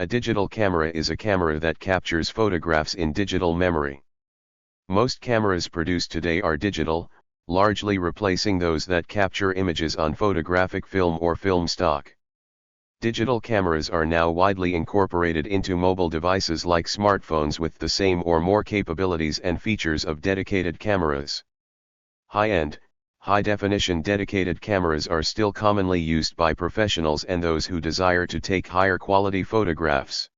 A digital camera is a camera that captures photographs in digital memory. Most cameras produced today are digital, largely replacing those that capture images on photographic film or film stock. Digital cameras are now widely incorporated into mobile devices like smartphones with the same or more capabilities and features of dedicated cameras. High-end, high-definition dedicated cameras are still commonly used by professionals and those who desire to take higher quality photographs.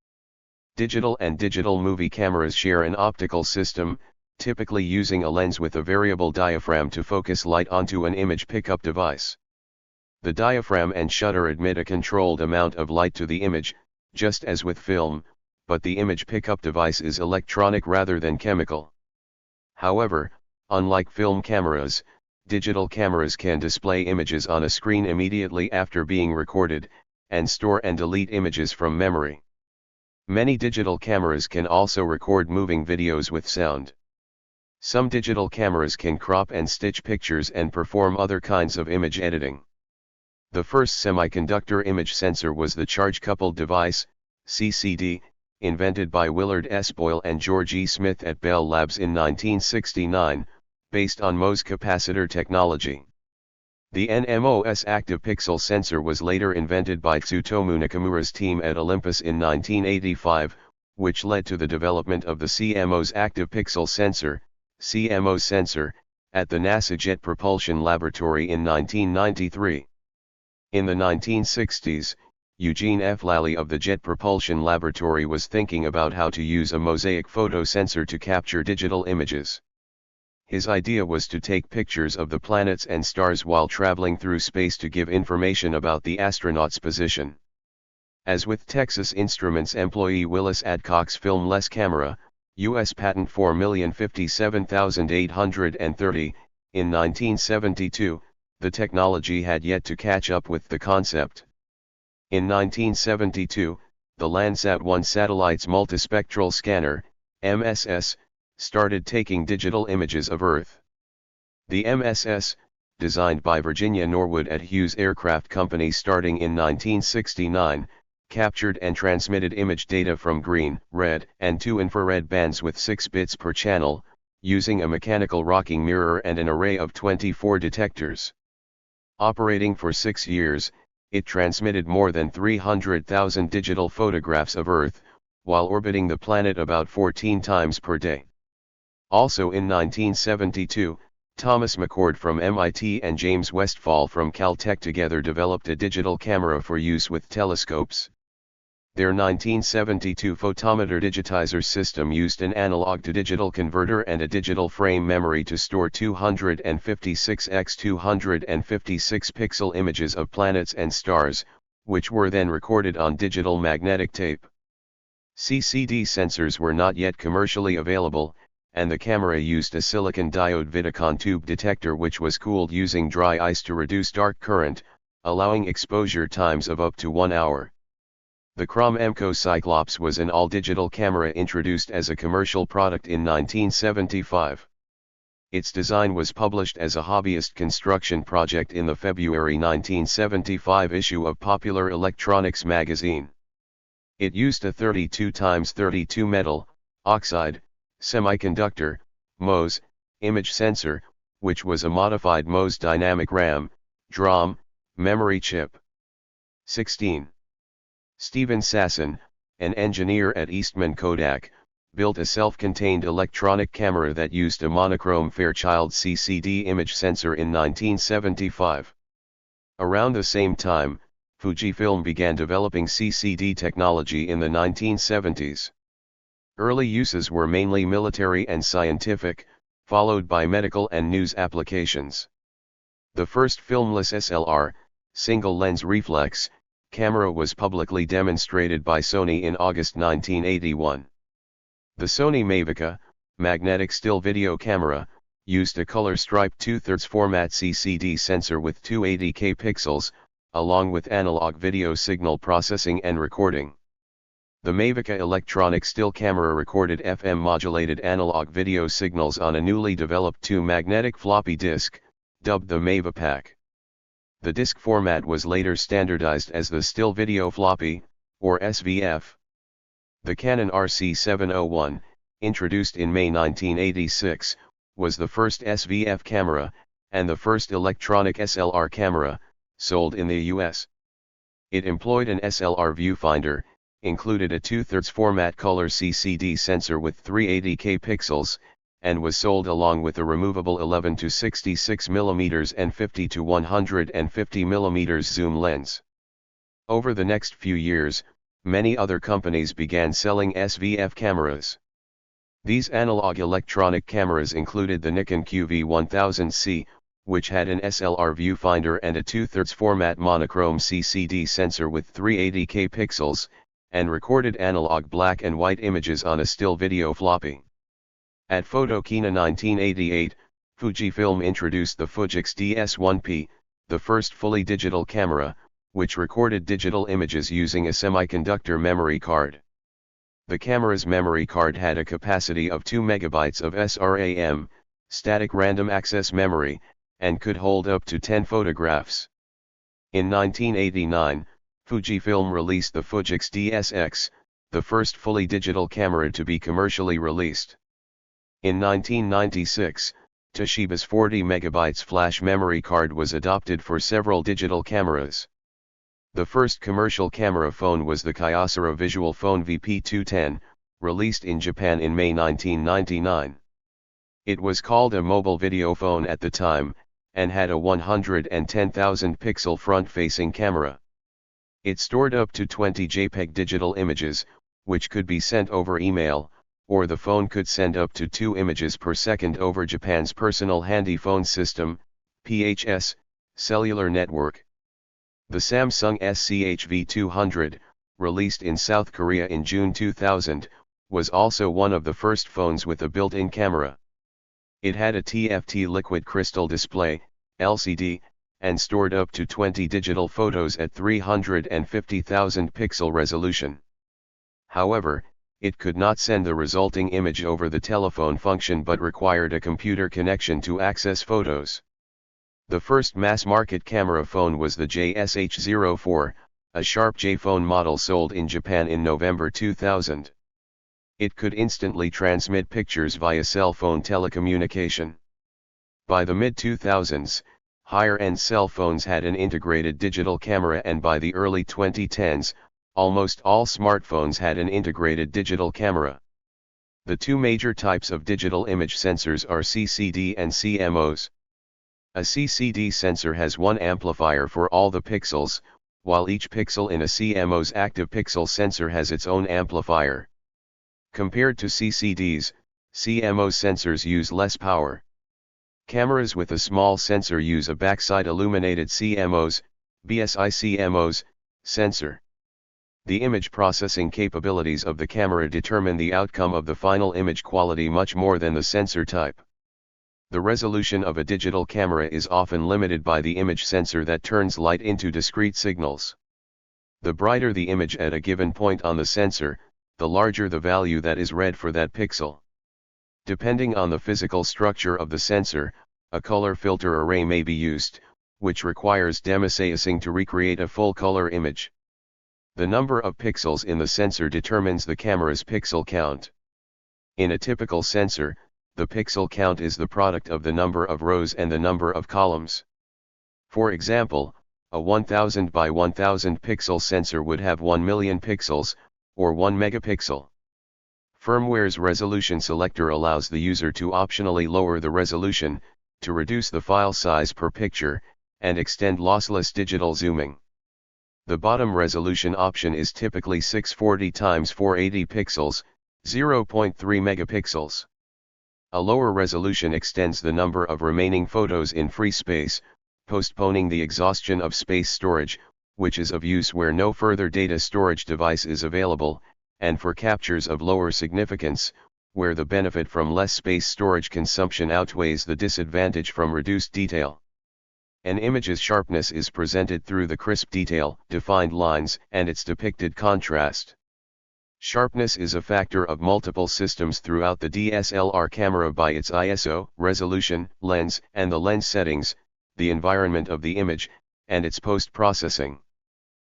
Digital and digital movie cameras share an optical system, typically using a lens with a variable diaphragm to focus light onto an image pickup device. The diaphragm and shutter admit a controlled amount of light to the image, just as with film, but the image pickup device is electronic rather than chemical. However, unlike film cameras, digital cameras can display images on a screen immediately after being recorded, and store and delete images from memory. Many digital cameras can also record moving videos with sound. Some digital cameras can crop and stitch pictures and perform other kinds of image editing. The first semiconductor image sensor was the charge-coupled device, CCD, invented by Willard S. Boyle and George E. Smith at Bell Labs in 1969, based on MOS capacitor technology. The NMOS active pixel sensor was later invented by Tsutomu Nakamura's team at Olympus in 1985, which led to the development of the CMOS active pixel sensor, CMOS sensor, at the NASA Jet Propulsion Laboratory in 1993. In the 1960s, Eugene F. Lally of the Jet Propulsion Laboratory was thinking about how to use a mosaic photo sensor to capture digital images. His idea was to take pictures of the planets and stars while traveling through space to give information about the astronaut's position. As with Texas Instruments employee Willis Adcock's filmless camera, U.S. patent 4,057,830, in 1972, the technology had yet to catch up with the concept. In 1972, the Landsat-1 satellite's multispectral scanner, MSS, started taking digital images of Earth. The MSS, designed by Virginia Norwood at Hughes Aircraft Company starting in 1969, captured and transmitted image data from green, red, and 2 infrared bands with 6 bits per channel, using a mechanical rocking mirror and an array of 24 detectors. Operating for 6 years, it transmitted more than 300,000 digital photographs of Earth, while orbiting the planet about 14 times per day. Also in 1972, Thomas McCord from MIT and James Westphal from Caltech together developed a digital camera for use with telescopes. Their 1972 photometer digitizer system used an analog-to-digital converter and a digital frame memory to store 256 x 256 pixel images of planets and stars, which were then recorded on digital magnetic tape. CCD sensors were not yet commercially available, and the camera used a silicon diode Vidicon tube detector which was cooled using dry ice to reduce dark current, allowing exposure times of up to 1 hour. The Crom Emco Cyclops was an all-digital camera introduced as a commercial product in 1975. Its design was published as a hobbyist construction project in the February 1975 issue of Popular Electronics magazine. It used a 32x32 metal, oxide, semiconductor, MOS, image sensor, which was a modified MOS dynamic RAM, DRAM, memory chip. 16. Stephen Sasson, an engineer at Eastman Kodak, built a self-contained electronic camera that used a monochrome Fairchild CCD image sensor in 1975. Around the same time, Fujifilm began developing CCD technology in the 1970s. Early uses were mainly military and scientific, followed by medical and news applications. The first filmless SLR, single-lens reflex, camera was publicly demonstrated by Sony in August 1981. The Sony Mavica, magnetic still video camera, used a color-striped 2/3 format CCD sensor with 280K pixels, along with analog video signal processing and recording. The Mavica electronic still camera recorded FM modulated analog video signals on a newly developed 2-magnetic floppy disk, dubbed the Mavipack. The disk format was later standardized as the Still Video Floppy, or SVF. The Canon RC701, introduced in May 1986, was the first SVF camera, and the first electronic SLR camera, sold in the US. It employed an SLR viewfinder, included a 2/3 format color CCD sensor with 380K pixels, and was sold along with a removable 11 to 66 mm and 50 to 150 mm zoom lens. Over the next few years, many other companies began selling SVF cameras. These analog electronic cameras included the Nikon QV1000C, which had an SLR viewfinder and a 2/3 format monochrome CCD sensor with 380K pixels, and recorded analog black and white images on a still video floppy. At Photokina 1988, Fujifilm introduced the Fujix DS1P, the first fully digital camera, which recorded digital images using a semiconductor memory card. The camera's memory card had a capacity of 2 MB of SRAM, static random access memory, and could hold up to 10 photographs. In 1989, Fujifilm released the Fujix DSX, the first fully digital camera to be commercially released. In 1996, Toshiba's 40 MB flash memory card was adopted for several digital cameras. The first commercial camera phone was the Kyocera Visual Phone VP210, released in Japan in May 1999. It was called a mobile video phone at the time, and had a 110,000 pixel front-facing camera. It stored up to 20 JPEG digital images, which could be sent over email, or the phone could send up to 2 images per second over Japan's Personal Handy Phone System, PHS, cellular network. The Samsung SCHV200, released in South Korea in June 2000, was also one of the first phones with a built-in camera. It had a TFT liquid crystal display, LCD, and stored up to 20 digital photos at 350,000 pixel resolution. However, it could not send the resulting image over the telephone function but required a computer connection to access photos. The first mass-market camera phone was the JSH04, a Sharp J phone model sold in Japan in November 2000. It could instantly transmit pictures via cell phone telecommunication. By the mid-2000s, higher-end cell phones had an integrated digital camera, and by the early 2010s, almost all smartphones had an integrated digital camera. The two major types of digital image sensors are CCD and CMOS. A CCD sensor has one amplifier for all the pixels, while each pixel in a CMOS active pixel sensor has its own amplifier. Compared to CCDs, CMOS sensors use less power. Cameras with a small sensor use a backside illuminated CMOS, BSI CMOS, sensor. The image processing capabilities of the camera determine the outcome of the final image quality much more than the sensor type. The resolution of a digital camera is often limited by the image sensor that turns light into discrete signals. The brighter the image at a given point on the sensor, the larger the value that is read for that pixel. Depending on the physical structure of the sensor, a color filter array may be used, which requires demiseising to recreate a full color image. The number of pixels in the sensor determines the camera's pixel count. In a typical sensor, the pixel count is the product of the number of rows and the number of columns. For example, a 1000 by 1000 pixel sensor would have 1 million pixels, or 1 megapixel. Firmware's resolution selector allows the user to optionally lower the resolution, to reduce the file size per picture, and extend lossless digital zooming. The bottom resolution option is typically 640 x 480 pixels, 0.3 megapixels. A lower resolution extends the number of remaining photos in free space, postponing the exhaustion of space storage, which is of use where no further data storage device is available, and for captures of lower significance, where the benefit from less space storage consumption outweighs the disadvantage from reduced detail. An image's sharpness is presented through the crisp detail, defined lines, and its depicted contrast. Sharpness is a factor of multiple systems throughout the DSLR camera by its ISO, resolution, lens, and the lens settings, the environment of the image, and its post-processing.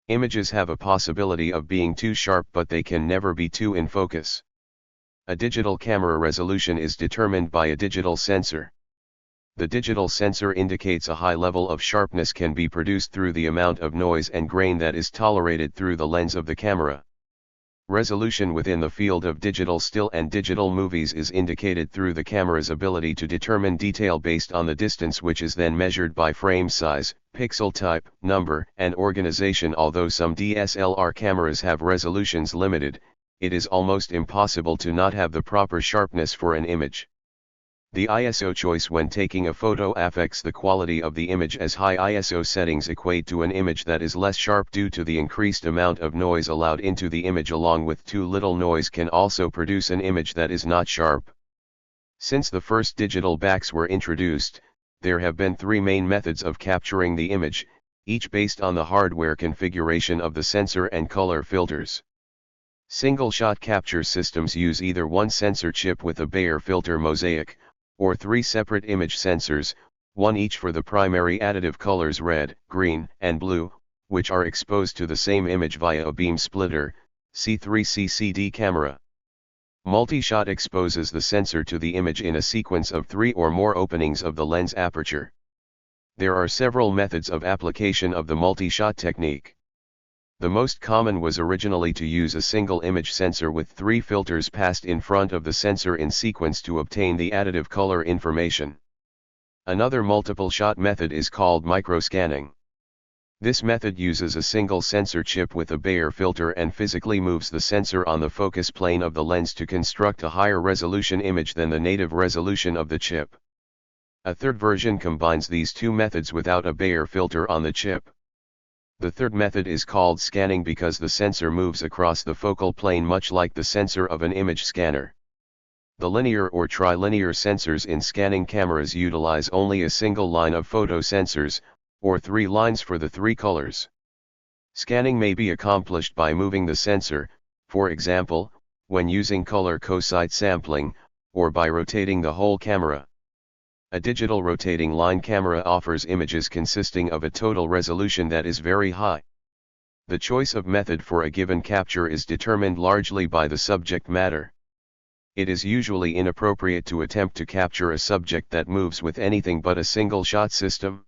Images have a possibility of being too sharp, but they can never be too in focus. A digital camera resolution is determined by a digital sensor. The digital sensor indicates a high level of sharpness can be produced through the amount of noise and grain that is tolerated through the lens of the camera. Resolution within the field of digital still and digital movies is indicated through the camera's ability to determine detail based on the distance, which is then measured by frame size, pixel type, number, and organization. Although some DSLR cameras have resolutions limited, it is almost impossible to not have the proper sharpness for an image. The ISO choice when taking a photo affects the quality of the image, as high ISO settings equate to an image that is less sharp due to the increased amount of noise allowed into the image, along with too little noise can also produce an image that is not sharp. Since the first digital backs were introduced, there have been three main methods of capturing the image, each based on the hardware configuration of the sensor and color filters. Single-shot capture systems use either one sensor chip with a Bayer filter mosaic, or three separate image sensors, one each for the primary additive colors red, green, and blue, which are exposed to the same image via a beam splitter, C3CCD camera. Multi-shot exposes the sensor to the image in a sequence of three or more openings of the lens aperture. There are several methods of application of the multi-shot technique. The most common was originally to use a single image sensor with three filters passed in front of the sensor in sequence to obtain the additive color information. Another multiple shot method is called microscanning. This method uses a single sensor chip with a Bayer filter and physically moves the sensor on the focus plane of the lens to construct a higher resolution image than the native resolution of the chip. A third version combines these two methods without a Bayer filter on the chip. The third method is called scanning because the sensor moves across the focal plane much like the sensor of an image scanner. The linear or trilinear sensors in scanning cameras utilize only a single line of photosensors, or three lines for the three colors. Scanning may be accomplished by moving the sensor, for example, when using color co-site sampling, or by rotating the whole camera. A digital rotating line camera offers images consisting of a total resolution that is very high. The choice of method for a given capture is determined largely by the subject matter. It is usually inappropriate to attempt to capture a subject that moves with anything but a single shot system.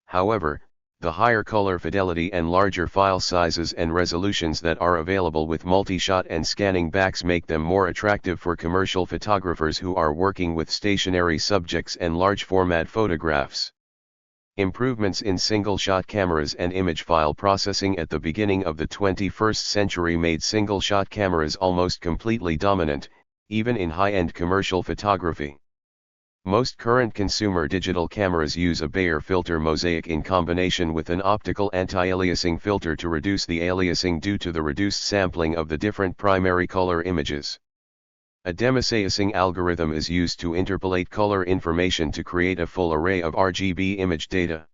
However, the higher color fidelity and larger file sizes and resolutions that are available with multi-shot and scanning backs make them more attractive for commercial photographers who are working with stationary subjects and large format photographs. Improvements in single-shot cameras and image file processing at the beginning of the 21st century made single-shot cameras almost completely dominant, even in high-end commercial photography. Most current consumer digital cameras use a Bayer filter mosaic in combination with an optical anti-aliasing filter to reduce the aliasing due to the reduced sampling of the different primary color images. A demosaiasing algorithm is used to interpolate color information to create a full array of RGB image data.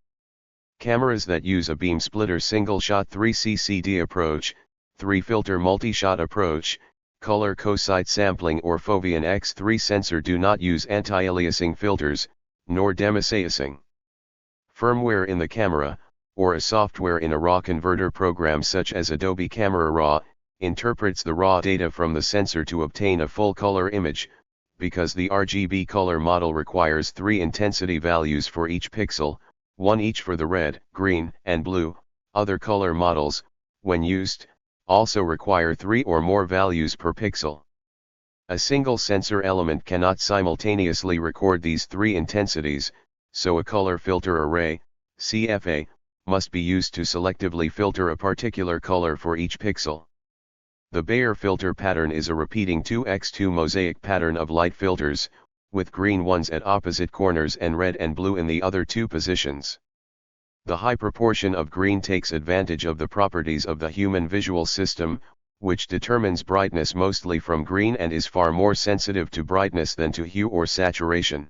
Cameras that use a beam splitter single-shot 3CCD approach, 3-filter multi-shot approach, color co-site sampling or Foveon X3 sensor do not use anti-aliasing filters, nor demosaiasing. Firmware in the camera, or a software in a RAW converter program such as Adobe Camera Raw, interprets the raw data from the sensor to obtain a full color image. Because the RGB color model requires 3 intensity values for each pixel, one each for the red, green, and blue, other color models, when used, also require 3 or more values per pixel. A single sensor element cannot simultaneously record these 3 intensities, so a color filter array, CFA, must be used to selectively filter a particular color for each pixel. The Bayer filter pattern is a repeating 2x2 mosaic pattern of light filters, with green ones at opposite corners and red and blue in the other 2 positions. The high proportion of green takes advantage of the properties of the human visual system, which determines brightness mostly from green and is far more sensitive to brightness than to hue or saturation.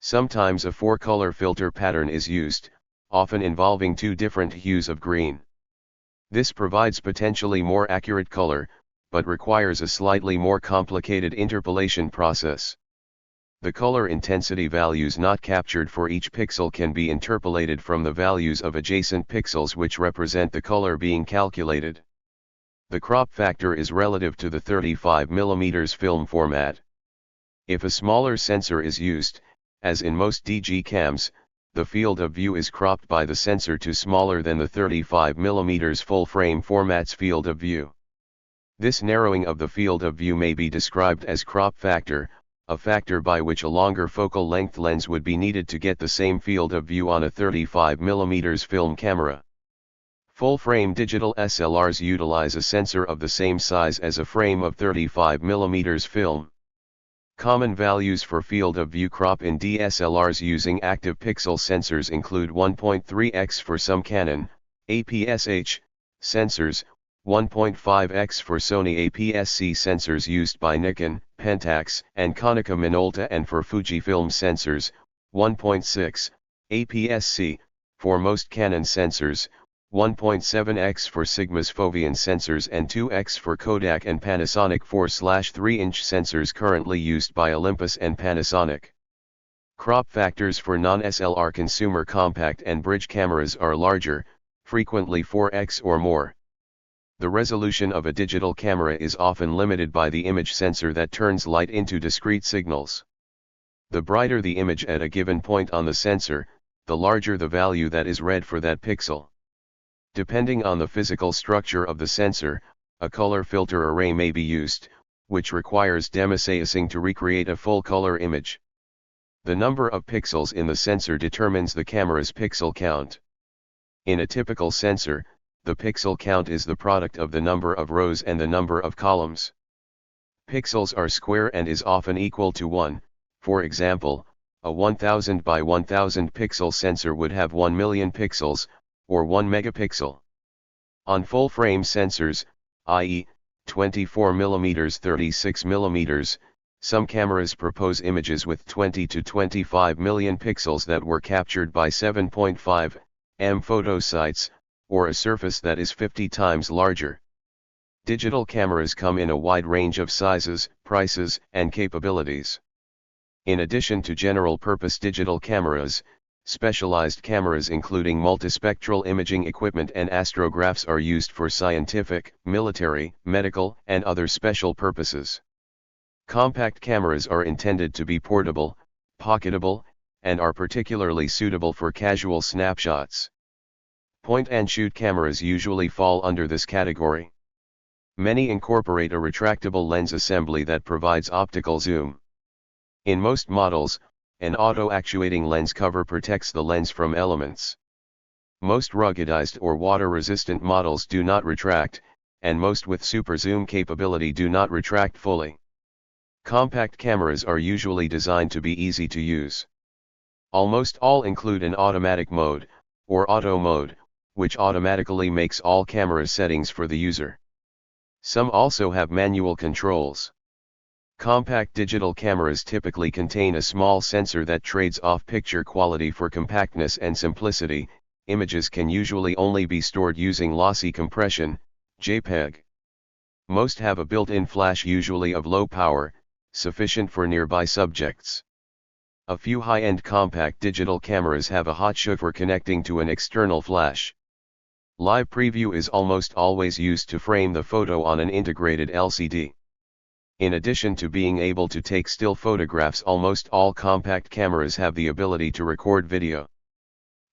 Sometimes a 4-color filter pattern is used, often involving 2 different hues of green. This provides potentially more accurate color, but requires a slightly more complicated interpolation process. The color intensity values not captured for each pixel can be interpolated from the values of adjacent pixels which represent the color being calculated. The crop factor is relative to the 35mm film format. If a smaller sensor is used, as in most DG cams, the field of view is cropped by the sensor to smaller than the 35mm full-frame format's field of view. This narrowing of the field of view may be described as crop factor, a factor by which a longer focal length lens would be needed to get the same field of view on a 35mm film camera. Full-frame digital SLRs utilize a sensor of the same size as a frame of 35mm film. Common values for field of view crop in DSLRs using active pixel sensors include 1.3x for some Canon APS-C sensors, 1.5x for Sony APS-C sensors used by Nikon, Pentax, and Konica Minolta, and for Fujifilm sensors, 1.6 APS-C for most Canon sensors, 1.7x for Sigma's Foveon sensors, and 2x for Kodak and Panasonic 4/3-inch sensors currently used by Olympus and Panasonic. Crop factors for non-SLR consumer compact and bridge cameras are larger, frequently 4x or more. The resolution of a digital camera is often limited by the image sensor that turns light into discrete signals. The brighter the image at a given point on the sensor, the larger the value that is read for that pixel. Depending on the physical structure of the sensor, a color filter array may be used, which requires demosaiosing to recreate a full color image. The number of pixels in the sensor determines the camera's pixel count. In a typical sensor, the pixel count is the product of the number of rows and the number of columns. Pixels are square and is often equal to 1, for example, a 1000 by 1000 pixel sensor would have 1 million pixels, or 1 megapixel. On full-frame sensors, i.e., 24mm 36mm, some cameras propose images with 20 to 25 million pixels that were captured by 7.5 m photo sites, or a surface that is 50 times larger. Digital cameras come in a wide range of sizes, prices, and capabilities. In addition to general-purpose digital cameras, specialized cameras including multispectral imaging equipment and astrographs are used for scientific, military, medical, and other special purposes. Compact cameras are intended to be portable, pocketable, and are particularly suitable for casual snapshots. Point-and-shoot cameras usually fall under this category. Many incorporate a retractable lens assembly that provides optical zoom. In most models, an auto-actuating lens cover protects the lens from elements. Most ruggedized or water-resistant models do not retract, and most with super zoom capability do not retract fully. Compact cameras are usually designed to be easy to use. Almost all include an automatic mode, or auto mode, which automatically makes all camera settings for the user. Some also have manual controls. Compact digital cameras typically contain a small sensor that trades off picture quality for compactness and simplicity. Images can usually only be stored using lossy compression, JPEG. Most have a built-in flash, usually of low power, sufficient for nearby subjects. A few high-end compact digital cameras have a hot shoe for connecting to an external flash. Live preview is almost always used to frame the photo on an integrated LCD. In addition to being able to take still photographs, almost all compact cameras have the ability to record video.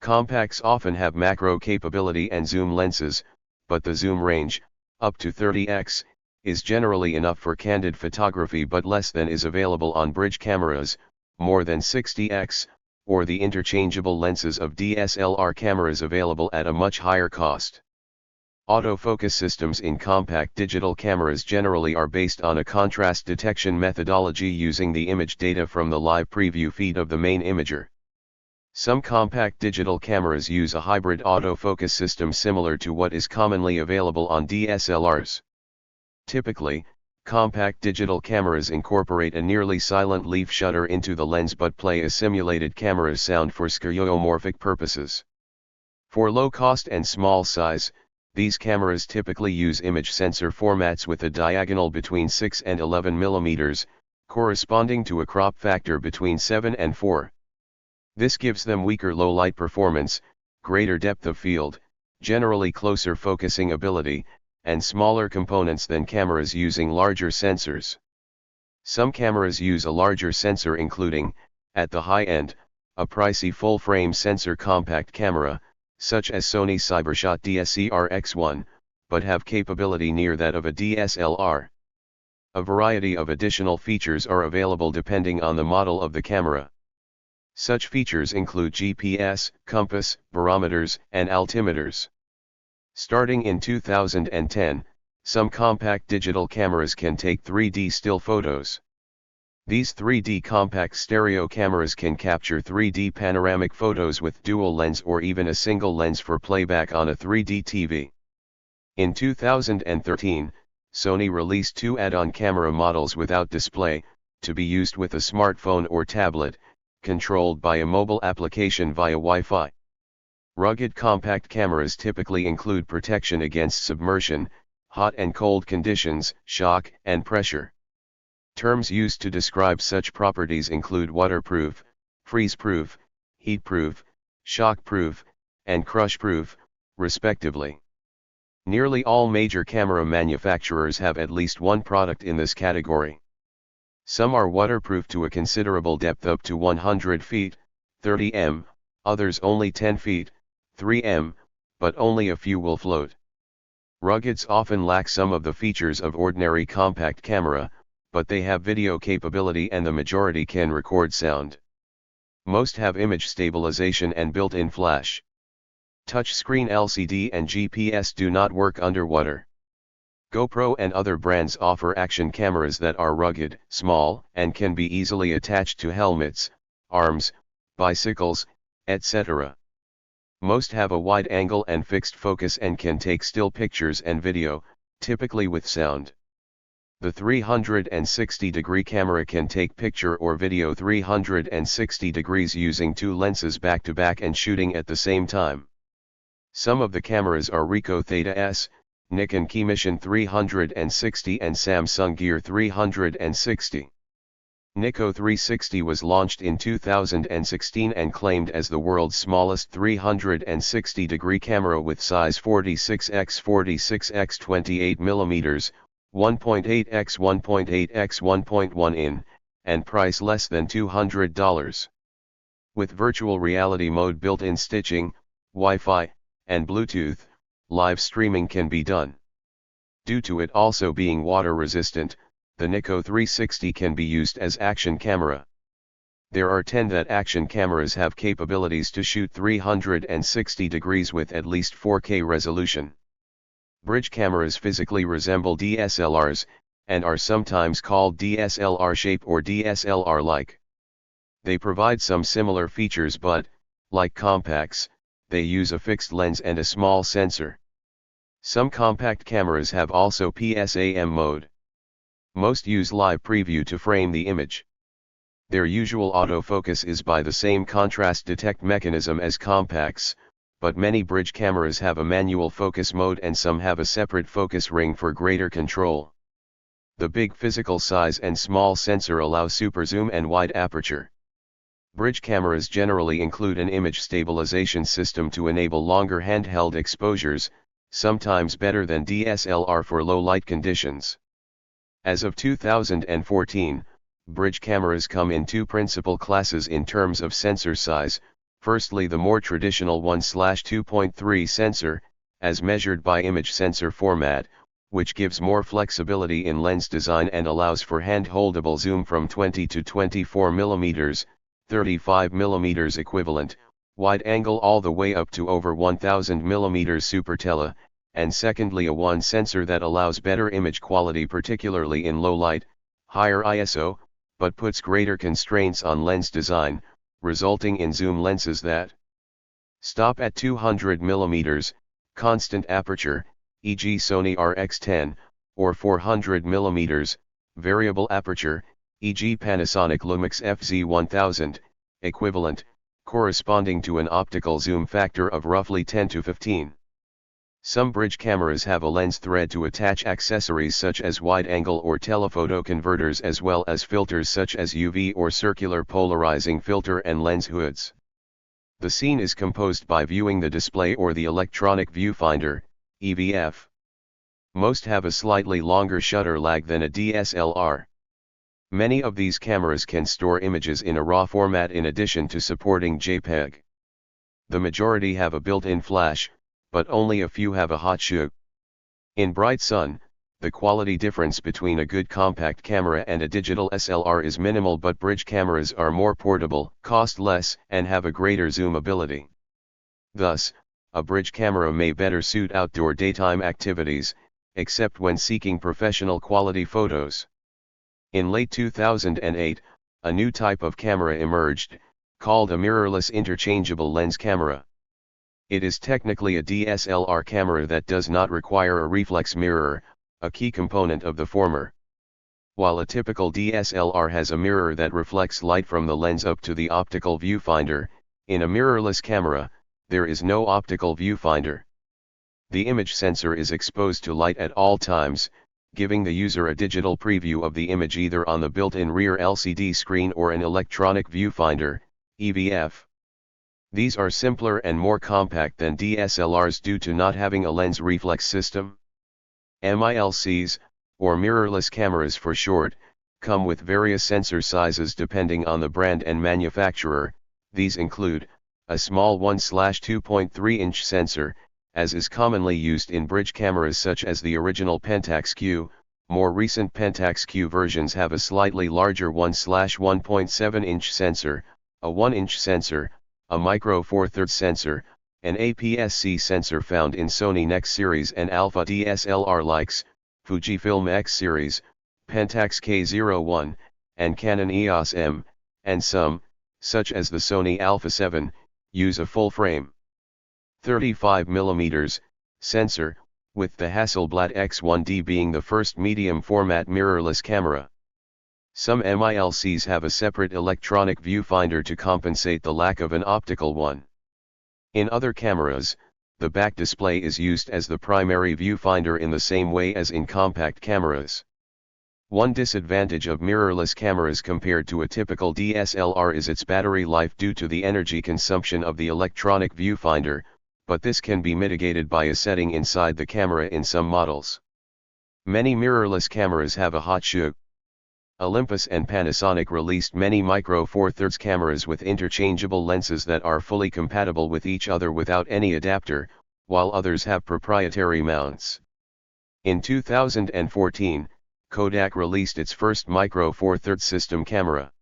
Compacts often have macro capability and zoom lenses, but the zoom range, up to 30x, is generally enough for candid photography but less than is available on bridge cameras, more than 60x, or the interchangeable lenses of DSLR cameras available at a much higher cost. Autofocus systems in compact digital cameras generally are based on a contrast detection methodology using the image data from the live preview feed of the main imager. Some compact digital cameras use a hybrid autofocus system similar to what is commonly available on DSLRs. Typically, compact digital cameras incorporate a nearly silent leaf shutter into the lens but play a simulated camera's sound for skeuomorphic purposes. For low cost and small size, these cameras typically use image sensor formats with a diagonal between 6 and 11 mm, corresponding to a crop factor between 7 and 4. This gives them weaker low-light performance, greater depth of field, generally closer focusing ability, and smaller components than cameras using larger sensors. Some cameras use a larger sensor including, at the high end, a pricey full-frame sensor compact camera, such as Sony Cybershot DSC-RX1, but have capability near that of a DSLR. A variety of additional features are available depending on the model of the camera. Such features include GPS, compass, barometers, and altimeters. Starting in 2010, some compact digital cameras can take 3D still photos. These 3D compact stereo cameras can capture 3D panoramic photos with dual lens or even a single lens for playback on a 3D TV. In 2013, Sony released 2 add-on camera models without display, to be used with a smartphone or tablet, controlled by a mobile application via Wi-Fi. Rugged compact cameras typically include protection against submersion, hot and cold conditions, shock, and pressure. Terms used to describe such properties include waterproof, freeze-proof, heat-proof, shock-proof, and crush-proof, respectively. Nearly all major camera manufacturers have at least one product in this category. Some are waterproof to a considerable depth up to 100 feet, 30 m, others only 10 feet, 3 m, but only a few will float. Ruggeds often lack some of the features of ordinary compact camera, but they have video capability and the majority can record sound. Most have image stabilization and built-in flash. Touchscreen LCD and GPS do not work underwater. GoPro and other brands offer action cameras that are rugged, small, and can be easily attached to helmets, arms, bicycles, etc. Most have a wide angle and fixed focus and can take still pictures and video, typically with sound. The 360-degree camera can take picture or video 360 degrees using 2 lenses back-to-back and shooting at the same time. Some of the cameras are Ricoh Theta S, Nikon Keymission 360 and Samsung Gear 360. Nikko 360 was launched in 2016 and claimed as the world's smallest 360-degree camera with size 46x 28 mm, 1.8x 1.8x 1.1 in, and price less than $200. With virtual reality mode built-in stitching, Wi-Fi, and Bluetooth, live streaming can be done. Due to it also being water resistant, the Nikko 360 can be used as action camera. There are 10 that action cameras have capabilities to shoot 360 degrees with at least 4K resolution. Bridge cameras physically resemble DSLRs, and are sometimes called DSLR shape or DSLR-like. They provide some similar features but, like compacts, they use a fixed lens and a small sensor. Some compact cameras have also PSAM mode. Most use live preview to frame the image. Their usual autofocus is by the same contrast detect mechanism as compacts, but many bridge cameras have a manual focus mode and some have a separate focus ring for greater control. The big physical size and small sensor allow super zoom and wide aperture. Bridge cameras generally include an image stabilization system to enable longer handheld exposures, sometimes better than DSLR for low light conditions. As of 2014, bridge cameras come in 2 principal classes in terms of sensor size. Firstly, the more traditional 1/2.3 sensor, as measured by image sensor format, which gives more flexibility in lens design and allows for hand-holdable zoom from 20 to 24 mm, 35 mm equivalent, wide angle all the way up to over 1000 mm super tele, and secondly a 1 sensor that allows better image quality particularly in low light, higher ISO, but puts greater constraints on lens design, resulting in zoom lenses that stop at 200 mm, constant aperture, e.g. Sony RX10, or 400 mm, variable aperture, e.g. Panasonic Lumix FZ1000, equivalent, corresponding to an optical zoom factor of roughly 10 to 15. Some bridge cameras have a lens thread to attach accessories such as wide-angle or telephoto converters, as well as filters such as UV or circular polarizing filter and lens hoods. The scene is composed by viewing the display or the electronic viewfinder, EVF. Most have a slightly longer shutter lag than a DSLR. Many of these cameras can store images in a RAW format in addition to supporting JPEG. The majority have a built-in flash, but only a few have a hot shoe. In bright sun, the quality difference between a good compact camera and a digital SLR is minimal, but bridge cameras are more portable, cost less, and have a greater zoom ability. Thus, a bridge camera may better suit outdoor daytime activities, except when seeking professional quality photos. In late 2008, a new type of camera emerged, called a mirrorless interchangeable lens camera. It is technically a DSLR camera that does not require a reflex mirror, a key component of the former. While a typical DSLR has a mirror that reflects light from the lens up to the optical viewfinder, in a mirrorless camera, there is no optical viewfinder. The image sensor is exposed to light at all times, giving the user a digital preview of the image either on the built-in rear LCD screen or an electronic viewfinder, EVF. These are simpler and more compact than DSLRs due to not having a lens reflex system. MILCs, or mirrorless cameras for short, come with various sensor sizes depending on the brand and manufacturer. These include a small 1/2.3-inch sensor, as is commonly used in bridge cameras such as the original Pentax Q. More recent Pentax Q versions have a slightly larger 1/1.7-inch sensor, a 1-inch sensor, a micro four thirds sensor, an APS-C sensor found in Sony Nex series and Alpha DSLR likes, Fujifilm X series, Pentax K01, and Canon EOS M, and some, such as the Sony Alpha 7, use a full-frame 35mm sensor, with the Hasselblad X1D being the first medium-format mirrorless camera. Some MILCs have a separate electronic viewfinder to compensate the lack of an optical one. In other cameras, the back display is used as the primary viewfinder in the same way as in compact cameras. One disadvantage of mirrorless cameras compared to a typical DSLR is its battery life due to the energy consumption of the electronic viewfinder, but this can be mitigated by a setting inside the camera in some models. Many mirrorless cameras have a hot shoe. Olympus and Panasonic released many micro four thirds cameras with interchangeable lenses that are fully compatible with each other without any adapter, while others have proprietary mounts. In 2014, Kodak released its first micro four thirds system camera.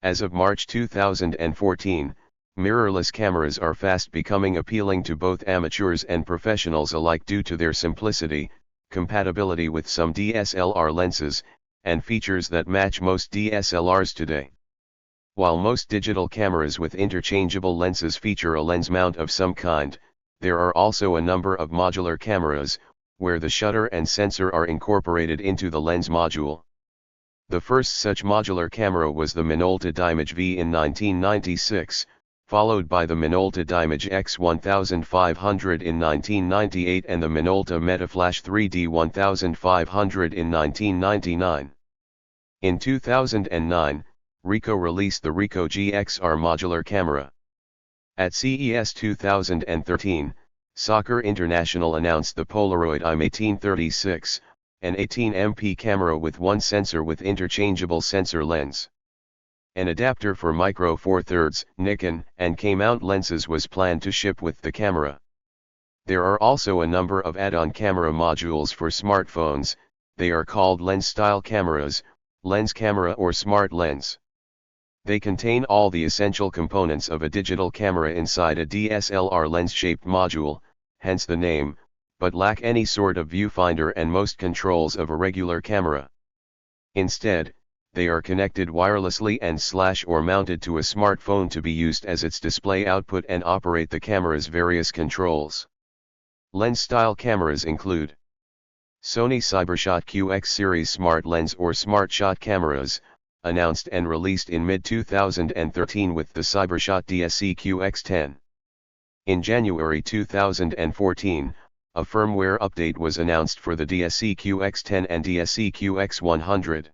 As of March 2014, mirrorless cameras are fast becoming appealing to both amateurs and professionals alike due to their simplicity, compatibility with some DSLR lenses, and features that match most DSLRs today. While most digital cameras with interchangeable lenses feature a lens mount of some kind, there are also a number of modular cameras, where the shutter and sensor are incorporated into the lens module. The first such modular camera was the Minolta Dimage V in 1996, followed by the Minolta Dimage X1500 in 1998 and the Minolta Metaflash 3D 1500 in 1999. In 2009, Ricoh released the Ricoh GXR modular camera. At CES 2013, Soccer International announced the Polaroid IM1836, an 18MP camera with one sensor with interchangeable sensor lens. An adapter for micro four thirds, Nikon, and K-mount lenses was planned to ship with the camera. There are also a number of add-on camera modules for smartphones. They are called lens-style cameras, lens camera or smart lens. They contain all the essential components of a digital camera inside a DSLR lens-shaped module, hence the name, but lack any sort of viewfinder and most controls of a regular camera. Instead, they are connected wirelessly and or mounted to a smartphone to be used as its display output and operate the camera's various controls. Lens-style cameras include Sony CyberShot QX series smart lens or smart shot cameras, announced and released in mid-2013 with the CyberShot DSC QX10. In January 2014, a firmware update was announced for the DSC-QX10 and DSC-QX100.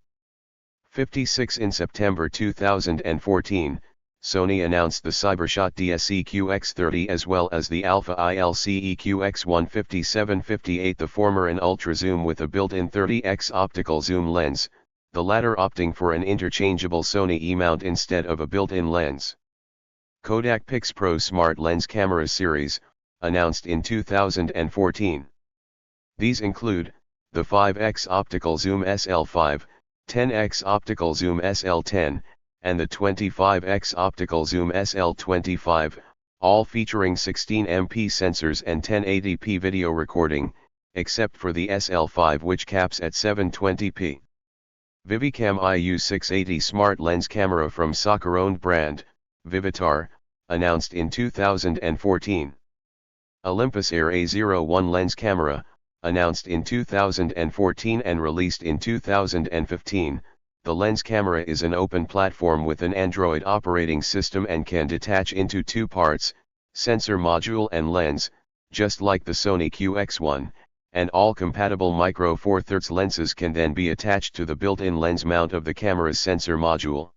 56 In September 2014, Sony announced the Cybershot DSC-QX30 as well as the Alpha ILCE QX15758, the former an ultra-zoom with a built-in 30x optical zoom lens, the latter opting for an interchangeable Sony E-mount instead of a built-in lens. Kodak Pix Pro Smart Lens Camera Series, announced in 2014. These include, the 5x optical zoom SL5, 10x optical zoom SL10, and the 25x optical zoom SL25, all featuring 16MP sensors and 1080p video recording, except for the SL5 which caps at 720p. Vivicam IU680 smart lens camera from Sakura-owned brand, Vivitar, announced in 2014. Olympus Air A01 lens camera, announced in 2014 and released in 2015, the lens camera is an open platform with an Android operating system and can detach into two parts, sensor module and lens, just like the Sony QX1, and all compatible micro Four Thirds lenses can then be attached to the built-in lens mount of the camera's sensor module.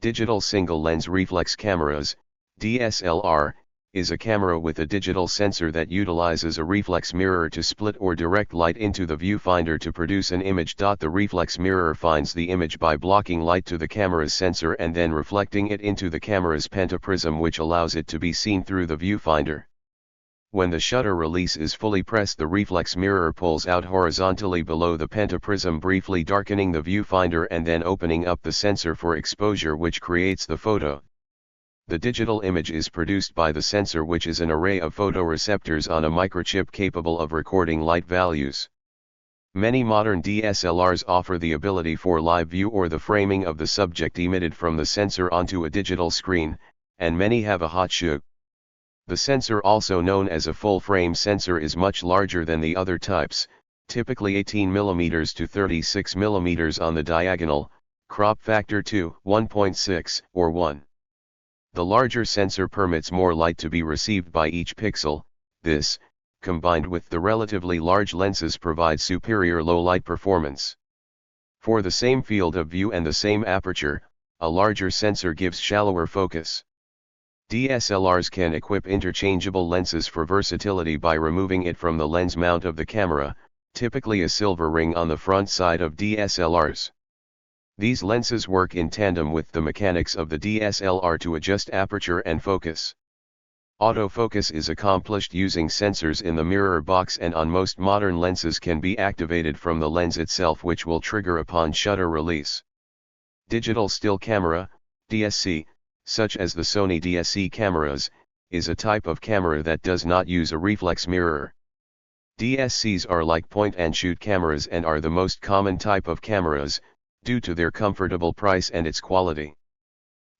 Digital Single Lens Reflex Cameras, DSLR, is a camera with a digital sensor that utilizes a reflex mirror to split or direct light into the viewfinder to produce an image. The reflex mirror finds the image by blocking light to the camera's sensor and then reflecting it into the camera's pentaprism, which allows it to be seen through the viewfinder. When the shutter release is fully pressed, the reflex mirror pulls out horizontally below the pentaprism, briefly darkening the viewfinder and then opening up the sensor for exposure, which creates the photo. The digital image is produced by the sensor, which is an array of photoreceptors on a microchip capable of recording light values. Many modern DSLRs offer the ability for live view or the framing of the subject emitted from the sensor onto a digital screen, and many have a hot shoe. The sensor, also known as a full-frame sensor, is much larger than the other types, typically 18 mm to 36 mm on the diagonal, crop factor 2, 1.6, or 1. The larger sensor permits more light to be received by each pixel. This, combined with the relatively large lenses, provides superior low-light performance. For the same field of view and the same aperture, a larger sensor gives shallower focus. DSLRs can equip interchangeable lenses for versatility by removing it from the lens mount of the camera, typically a silver ring on the front side of DSLRs. These lenses work in tandem with the mechanics of the DSLR to adjust aperture and focus. Autofocus is accomplished using sensors in the mirror box, and on most modern lenses can be activated from the lens itself, which will trigger upon shutter release. Digital still camera, DSC, such as the Sony DSC cameras, is a type of camera that does not use a reflex mirror. DSCs are like point-and-shoot cameras and are the most common type of cameras, due to their comfortable price and its quality.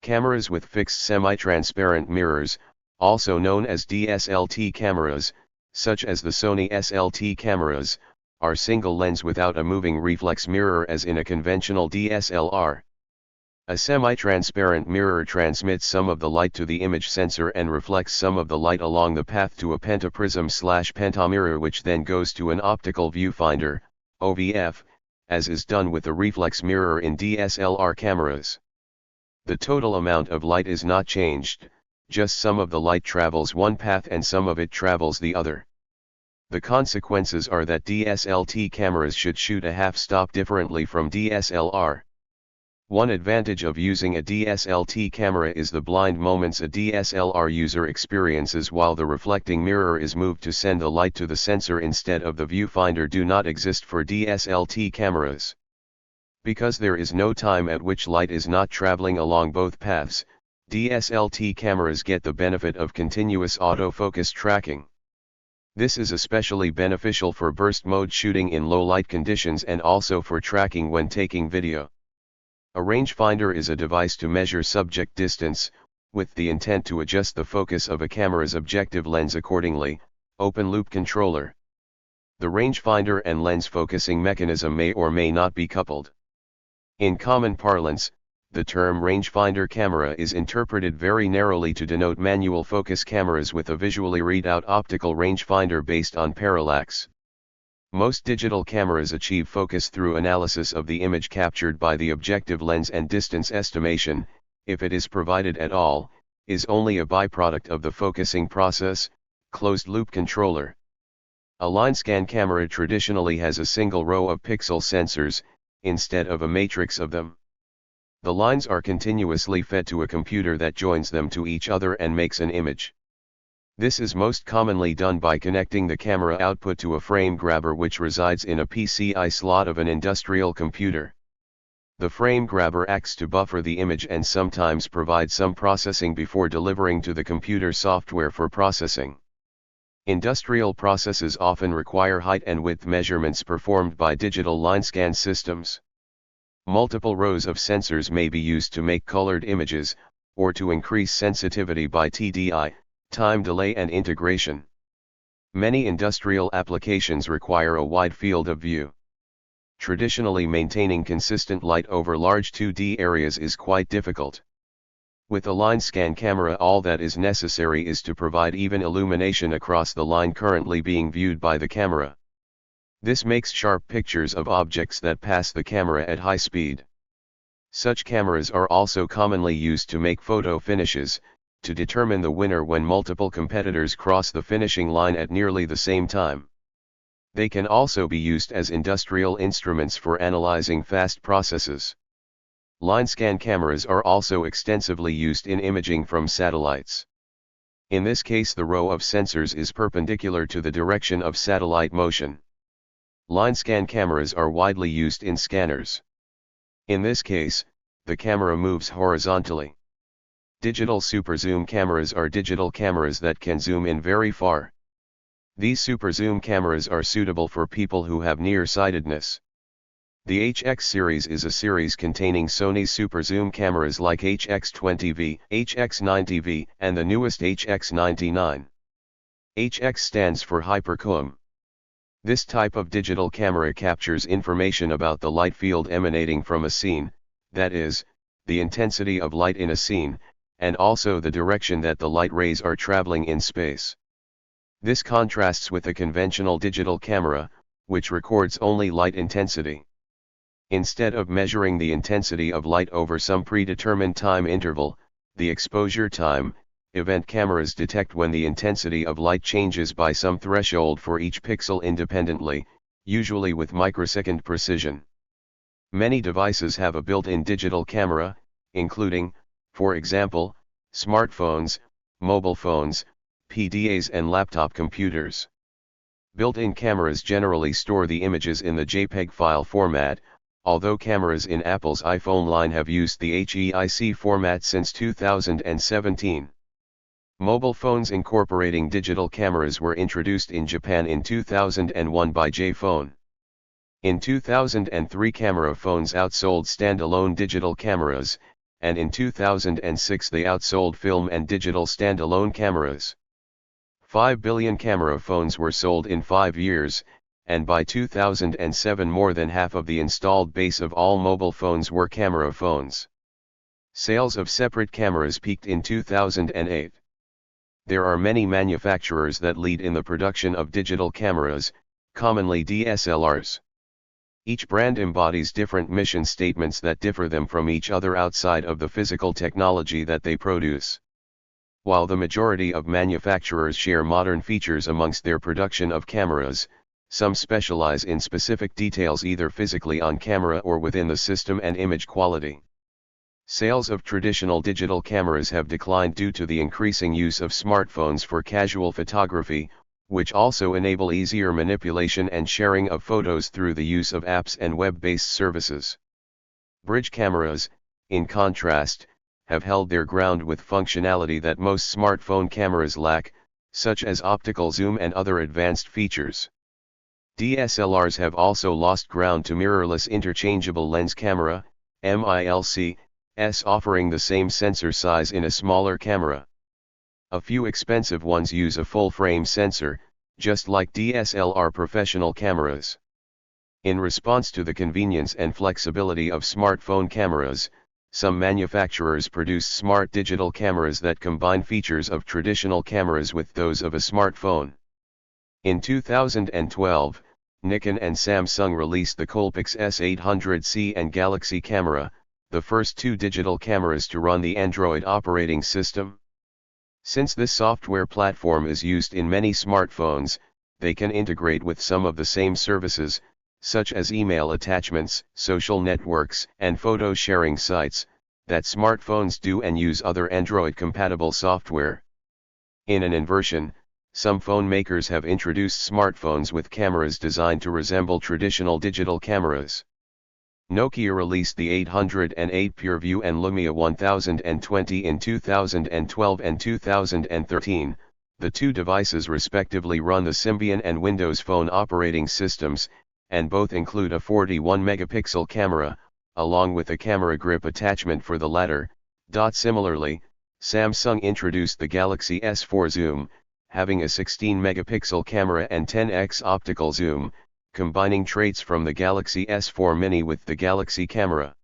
Cameras with fixed semi-transparent mirrors, also known as DSLT cameras, such as the Sony SLT cameras, are single lens without a moving reflex mirror as in a conventional DSLR. A semi-transparent mirror transmits some of the light to the image sensor and reflects some of the light along the path to a pentaprism/pentamirror, which then goes to an optical viewfinder, OVF, as is done with a reflex mirror in DSLR cameras. The total amount of light is not changed, just some of the light travels one path and some of it travels the other. The consequences are that DSLT cameras should shoot a half-stop differently from DSLR. One advantage of using a DSLT camera is the blind moments a DSLR user experiences while the reflecting mirror is moved to send the light to the sensor instead of the viewfinder do not exist for DSLT cameras. Because there is no time at which light is not traveling along both paths, DSLT cameras get the benefit of continuous autofocus tracking. This is especially beneficial for burst mode shooting in low light conditions and also for tracking when taking video. A rangefinder is a device to measure subject distance, with the intent to adjust the focus of a camera's objective lens accordingly. Open-loop controller. The rangefinder and lens focusing mechanism may or may not be coupled. In common parlance, the term rangefinder camera is interpreted very narrowly to denote manual focus cameras with a visually readout optical rangefinder based on parallax. Most digital cameras achieve focus through analysis of the image captured by the objective lens, and distance estimation, if it is provided at all, is only a byproduct of the focusing process, closed-loop controller. A line scan camera traditionally has a single row of pixel sensors, instead of a matrix of them. The lines are continuously fed to a computer that joins them to each other and makes an image. This is most commonly done by connecting the camera output to a frame grabber which resides in a PCI slot of an industrial computer. The frame grabber acts to buffer the image and sometimes provide some processing before delivering to the computer software for processing. Industrial processes often require height and width measurements performed by digital line scan systems. Multiple rows of sensors may be used to make colored images, or to increase sensitivity by TDI, time delay and integration. Many industrial applications require a wide field of view. Traditionally, maintaining consistent light over large 2D areas is quite difficult. With a line scan camera, all that is necessary is to provide even illumination across the line currently being viewed by the camera. This makes sharp pictures of objects that pass the camera at high speed. Such cameras are also commonly used to make photo finishes, to determine the winner when multiple competitors cross the finishing line at nearly the same time. They can also be used as industrial instruments for analyzing fast processes. Line scan cameras are also extensively used in imaging from satellites. In this case, the row of sensors is perpendicular to the direction of satellite motion. Line scan cameras are widely used in scanners. In this case, the camera moves horizontally. Digital super zoom cameras are digital cameras that can zoom in very far. These super zoom cameras are suitable for people who have nearsightedness. The HX series is a series containing Sony's super zoom cameras like HX20V, HX90V, and the newest HX99. HX stands for hypercoum. This type of digital camera captures information about the light field emanating from a scene, that is, the intensity of light in a scene, and also the direction that the light rays are traveling in space. This contrasts with a conventional digital camera, which records only light intensity. Instead of measuring the intensity of light over some predetermined time interval, the exposure time, event cameras detect when the intensity of light changes by some threshold for each pixel independently, usually with microsecond precision. Many devices have a built-in digital camera, including, for example, smartphones, mobile phones, PDAs and laptop computers. Built-in cameras generally store the images in the JPEG file format, although cameras in Apple's iPhone line have used the HEIC format since 2017. Mobile phones incorporating digital cameras were introduced in Japan in 2001 by J-Phone. In 2003, camera phones outsold standalone digital cameras, and in 2006 they outsold film and digital standalone cameras. 5 billion camera phones were sold in 5 years, and by 2007 more than half of the installed base of all mobile phones were camera phones. Sales of separate cameras peaked in 2008. There are many manufacturers that lead in the production of digital cameras, commonly DSLRs. Each brand embodies different mission statements that differ them from each other outside of the physical technology that they produce. While the majority of manufacturers share modern features amongst their production of cameras, some specialize in specific details either physically on camera or within the system and image quality. Sales of traditional digital cameras have declined due to the increasing use of smartphones for casual photography, which also enable easier manipulation and sharing of photos through the use of apps and web-based services. Bridge cameras, in contrast, have held their ground with functionality that most smartphone cameras lack, such as optical zoom and other advanced features. DSLRs have also lost ground to mirrorless interchangeable lens camera, MILC, offering the same sensor size in a smaller camera. A few expensive ones use a full-frame sensor, just like DSLR professional cameras. In response to the convenience and flexibility of smartphone cameras, Some manufacturers produce smart digital cameras that combine features of traditional cameras with those of a smartphone. In 2012, Nikon and Samsung released the Coolpix S800C and Galaxy Camera, the first two digital cameras to run the Android operating system. Since this software platform is used in many smartphones, they can integrate with some of the same services, such as email attachments, social networks, and photo sharing sites, that smartphones do and use other Android-compatible software. In an inversion, some phone makers have introduced smartphones with cameras designed to resemble traditional digital cameras. Nokia released the 808 PureView and Lumia 1020 in 2012 and 2013. The two devices respectively run the Symbian and Windows Phone operating systems, and both include a 41-megapixel camera, along with a camera grip attachment for the latter. Similarly, Samsung introduced the Galaxy S4 Zoom, having a 16-megapixel camera and 10x optical zoom, combining traits from the Galaxy S4 Mini with the Galaxy camera.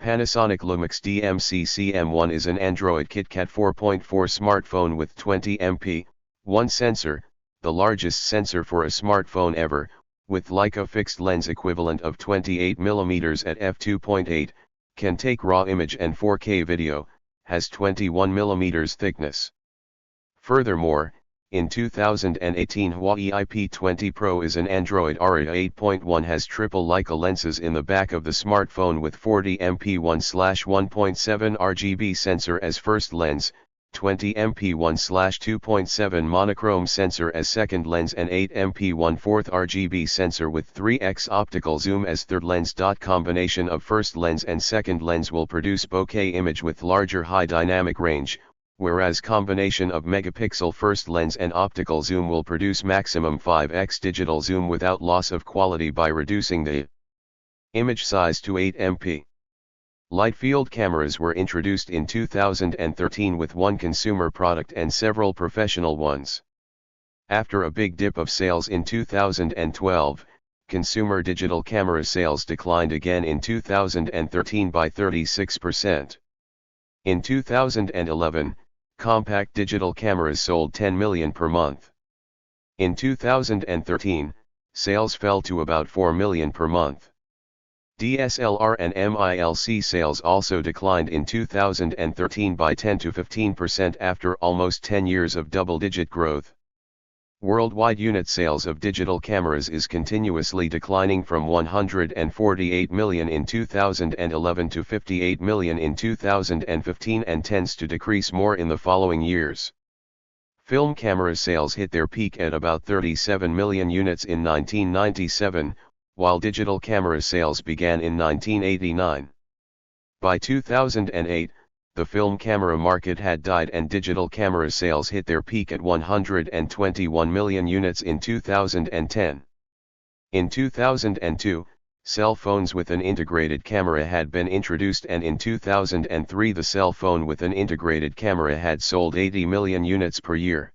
Panasonic Lumix DMC-CM1 is an Android KitKat 4.4 smartphone with 20MP, 1 sensor, the largest sensor for a smartphone ever, with Leica fixed lens equivalent of 28mm at f2.8, can take RAW image and 4K video, has 21mm thickness. Furthermore, in 2018 Huawei IP20 Pro is an Android Aria 8.1, has triple Leica lenses in the back of the smartphone with 40MP 1/1.7 RGB sensor as first lens, 20MP 1/2.7 monochrome sensor as second lens, and 8MP 1/4 RGB sensor with 3x optical zoom as third lens. Combination of first lens and second lens will produce bokeh image with larger high dynamic range, whereas combination of megapixel first lens and optical zoom will produce maximum 5x digital zoom without loss of quality by reducing the image size to 8MP. Light field cameras were introduced in 2013 with one consumer product and several professional ones. After a big dip of sales in 2012, consumer digital camera sales declined again in 2013 by 36%. In 2011, compact digital cameras sold 10 million per month. In 2013, sales fell to about 4 million per month. DSLR and MILC sales also declined in 2013 by 10 to 15% after almost 10 years of double-digit growth. Worldwide unit sales of digital cameras is continuously declining from 148 million in 2011 to 58 million in 2015 and tends to decrease more in the following years. Film camera sales hit their peak at about 37 million units in 1997, while digital camera sales began in 1989. By 2008, the film camera market had died and digital camera sales hit their peak at 121 million units in 2010. In 2002, cell phones with an integrated camera had been introduced, and in 2003 the cell phone with an integrated camera had sold 80 million units per year.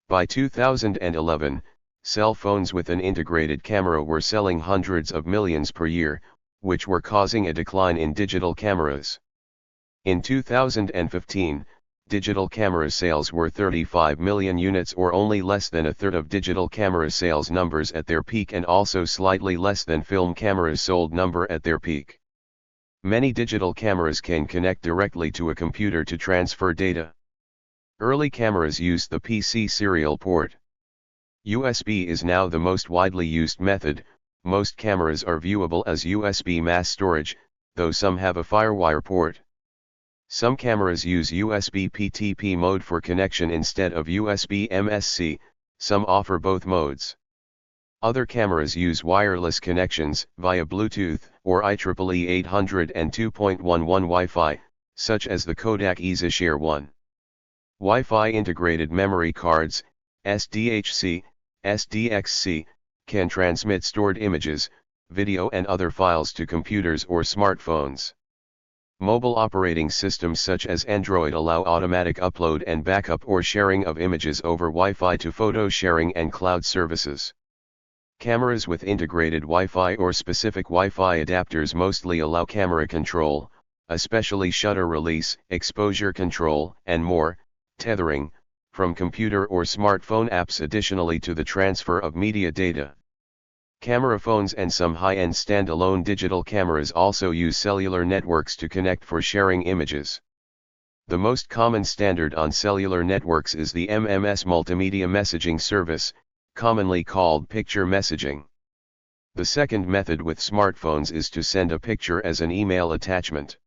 By 2011, cell phones with an integrated camera were selling hundreds of millions per year, which were causing a decline in digital cameras. In 2015, digital camera sales were 35 million units, or only less than a third of digital camera sales numbers at their peak, and also slightly less than film cameras sold number at their peak. Many digital cameras can connect directly to a computer to transfer data. Early cameras used the PC serial port. USB is now the most widely used method. Most cameras are viewable as USB mass storage, though some have a FireWire port. Some cameras use USB PTP mode for connection instead of USB MSC, some offer both modes. Other cameras use wireless connections via Bluetooth or IEEE 802.11 Wi-Fi, such as the Kodak EasyShare 1. Wi-Fi integrated memory cards, SDHC, SDXC, can transmit stored images, video and other files to computers or smartphones. Mobile operating systems such as Android allow automatic upload and backup or sharing of images over Wi-Fi to photo sharing and cloud services. Cameras with integrated Wi-Fi or specific Wi-Fi adapters mostly allow camera control, especially shutter release, exposure control, and more, tethering, from computer or smartphone apps additionally to the transfer of media data. Camera phones and some high-end standalone digital cameras also use cellular networks to connect for sharing images. The most common standard on cellular networks is the MMS multimedia messaging service, commonly called picture messaging. The second method with smartphones is to send a picture as an email attachment.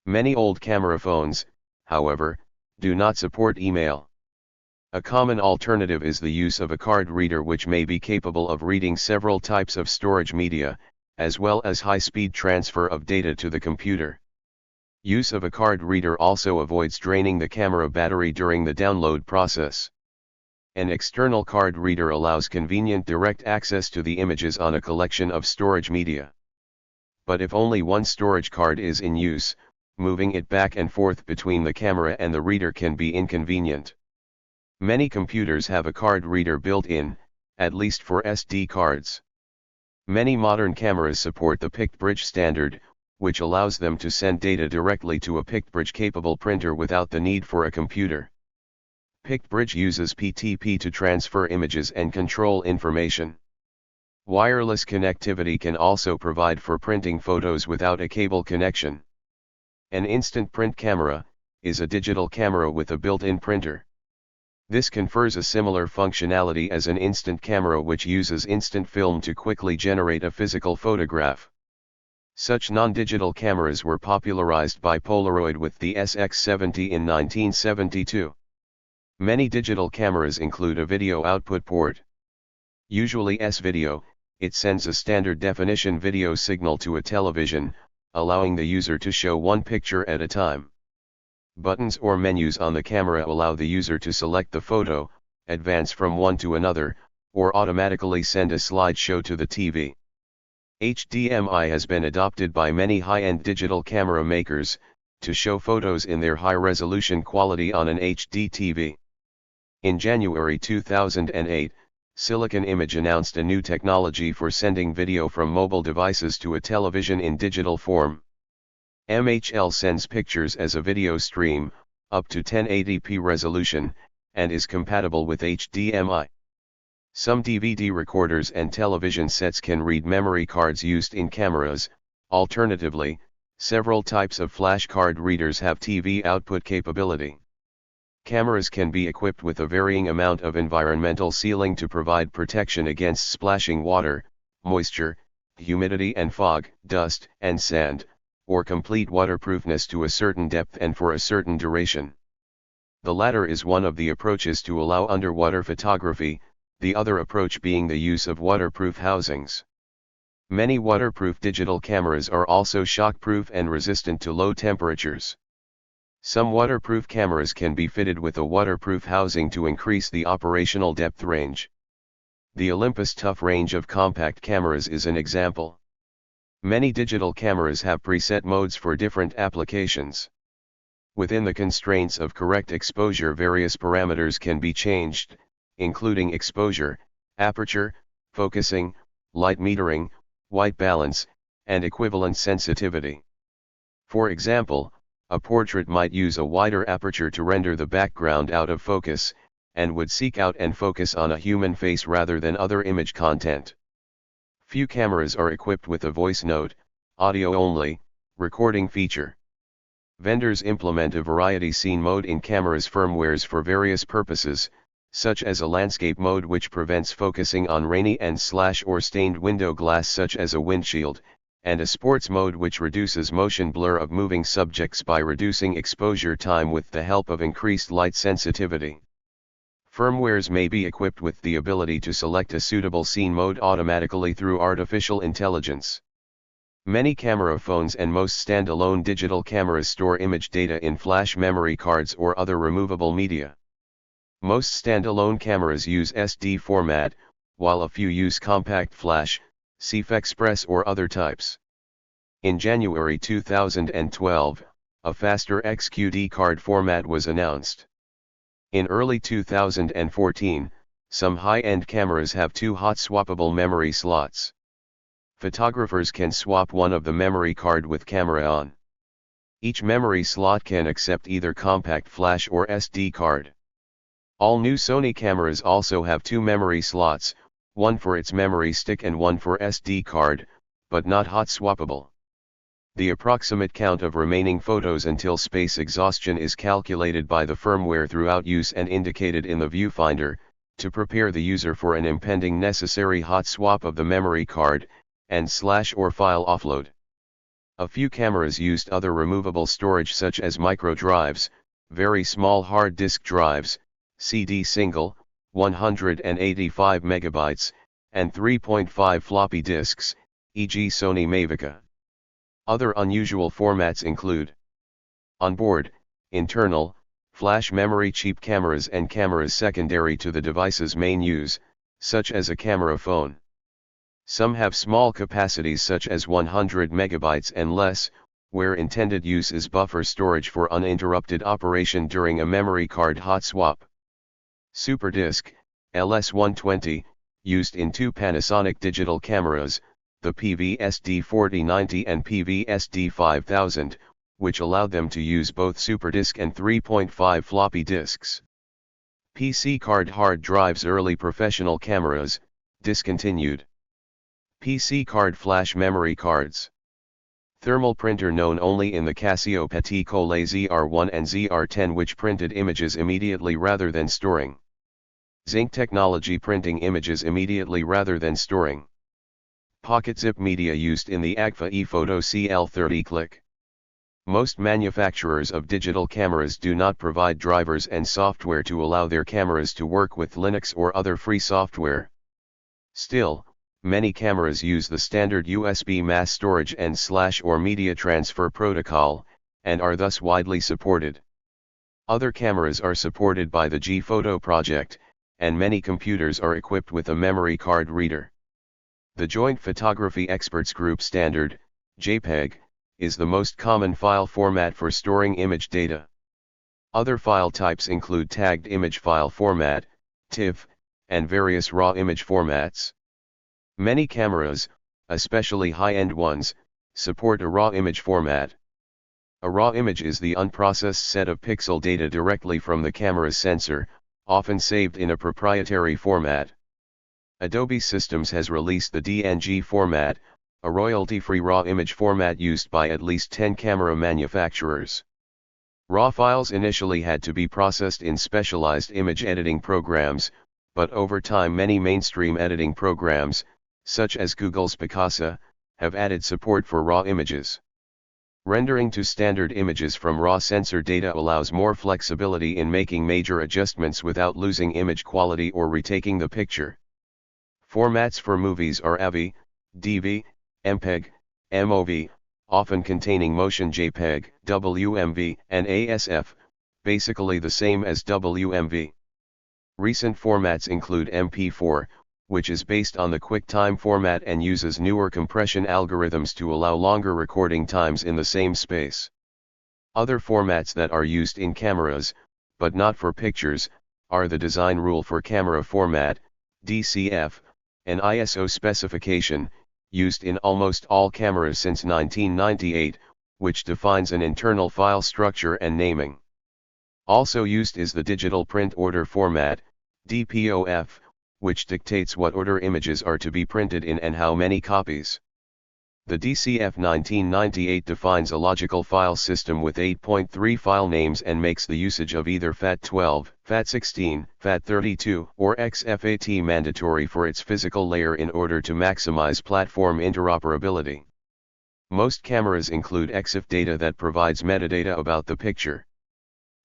Many old camera phones, however, do not support email. A common alternative is the use of a card reader, which may be capable of reading several types of storage media, as well as high-speed transfer of data to the computer. Use of a card reader also avoids draining the camera battery during the download process. An external card reader allows convenient direct access to the images on a collection of storage media. But if only one storage card is in use, moving it back and forth between the camera and the reader can be inconvenient. Many computers have a card reader built in, at least for SD cards. Many modern cameras support the PictBridge standard, which allows them to send data directly to a PictBridge-capable printer without the need for a computer. PictBridge uses PTP to transfer images and control information. Wireless connectivity can also provide for printing photos without a cable connection. An instant print camera is a digital camera with a built-in printer. This confers a similar functionality as an instant camera, which uses instant film to quickly generate a physical photograph. Such non-digital cameras were popularized by Polaroid with the SX70 in 1972. Many digital cameras include a video output port. Usually S-video, it sends a standard definition video signal to a television, allowing the user to show one picture at a time. Buttons or menus on the camera allow the user to select the photo, advance from one to another, or automatically send a slideshow to the TV. HDMI has been adopted by many high-end digital camera makers, to show photos in their high-resolution quality on an HD TV. In January 2008, Silicon Image announced a new technology for sending video from mobile devices to a television in digital form. MHL sends pictures as a video stream, up to 1080p resolution, and is compatible with HDMI. Some DVD recorders and television sets can read memory cards used in cameras. Alternatively, several types of flash card readers have TV output capability. Cameras can be equipped with a varying amount of environmental sealing to provide protection against splashing water, moisture, humidity and fog, dust and sand, or complete waterproofness to a certain depth and for a certain duration. The latter is one of the approaches to allow underwater photography, the other approach being the use of waterproof housings. Many waterproof digital cameras are also shockproof and resistant to low temperatures. Some waterproof cameras can be fitted with a waterproof housing to increase the operational depth range. The Olympus Tough range of compact cameras is an example. Many digital cameras have preset modes for different applications. Within the constraints of correct exposure, various parameters can be changed, including exposure, aperture, focusing, light metering, white balance, and equivalent sensitivity. For example, a portrait might use a wider aperture to render the background out of focus, and would seek out and focus on a human face rather than other image content. Few cameras are equipped with a voice note, audio-only, recording feature. Vendors implement a variety scene mode in cameras' firmwares for various purposes, such as a landscape mode which prevents focusing on rainy and/or stained window glass such as a windshield, and a sports mode which reduces motion blur of moving subjects by reducing exposure time with the help of increased light sensitivity. Firmwares may be equipped with the ability to select a suitable scene mode automatically through artificial intelligence. Many camera phones and most standalone digital cameras store image data in flash memory cards or other removable media. Most standalone cameras use SD format, while a few use compact flash, CFexpress or other types. In January 2012, a faster XQD card format was announced. In early 2014, some high-end cameras have two hot-swappable memory slots. Photographers can swap one of the memory card with camera on. Each memory slot can accept either compact flash or SD card. All new Sony cameras also have two memory slots, one for its memory stick and one for SD card, but not hot swappable. The approximate count of remaining photos until space exhaustion is calculated by the firmware throughout use and indicated in the viewfinder, to prepare the user for an impending necessary hot swap of the memory card, and / or file offload. A few cameras used other removable storage such as micro drives, very small hard disk drives, CD single, 185 megabytes, and 3.5 floppy disks, e.g. Sony Mavica. Other unusual formats include onboard, internal, flash memory cheap cameras and cameras secondary to the device's main use, such as a camera phone. Some have small capacities such as 100 megabytes and less, where intended use is buffer storage for uninterrupted operation during a memory card hot swap. SuperDisk, LS120, used in two Panasonic digital cameras, the PVSD4090 and PVSD5000, which allowed them to use both SuperDisk and 3.5 floppy disks. PC card hard drives. Early professional cameras, discontinued. PC card flash memory cards. Thermal printer known only in the Casio Petit Colle ZR1 and ZR10, which printed images immediately rather than storing. Zinc technology, printing images immediately rather than storing. Pocket zip media used in the Agfa ePhoto CL30 Click. Most manufacturers of digital cameras do not provide drivers and software to allow their cameras to work with Linux or other free software. Still, many cameras use the standard USB mass storage and / or media transfer protocol, and are thus widely supported. Other cameras are supported by the G-Photo project, and many computers are equipped with a memory card reader. The Joint Photography Experts Group standard, JPEG, is the most common file format for storing image data. Other file types include tagged image file format, TIFF, and various RAW image formats. Many cameras, especially high-end ones, support a RAW image format. A RAW image is the unprocessed set of pixel data directly from the camera's sensor, often saved in a proprietary format. Adobe Systems has released the DNG format, a royalty-free RAW image format used by at least 10 camera manufacturers. RAW files initially had to be processed in specialized image editing programs, but over time many mainstream editing programs, such as Google's Picasa, have added support for RAW images. Rendering to standard images from raw sensor data allows more flexibility in making major adjustments without losing image quality or retaking the picture. Formats for movies are AVI, DV, MPEG, MOV, often containing motion JPEG, WMV, and ASF, basically the same as WMV. Recent formats include MP4, which is based on the QuickTime format and uses newer compression algorithms to allow longer recording times in the same space. Other formats that are used in cameras, but not for pictures, are the Design Rule for Camera Format, DCF, an ISO specification, used in almost all cameras since 1998, which defines an internal file structure and naming. Also used is the Digital Print Order Format, DPOF, which dictates what order images are to be printed in and how many copies. The DCF 1998 defines a logical file system with 8.3 file names and makes the usage of either FAT12, FAT16, FAT32, or XFAT mandatory for its physical layer in order to maximize platform interoperability. Most cameras include EXIF data that provides metadata about the picture.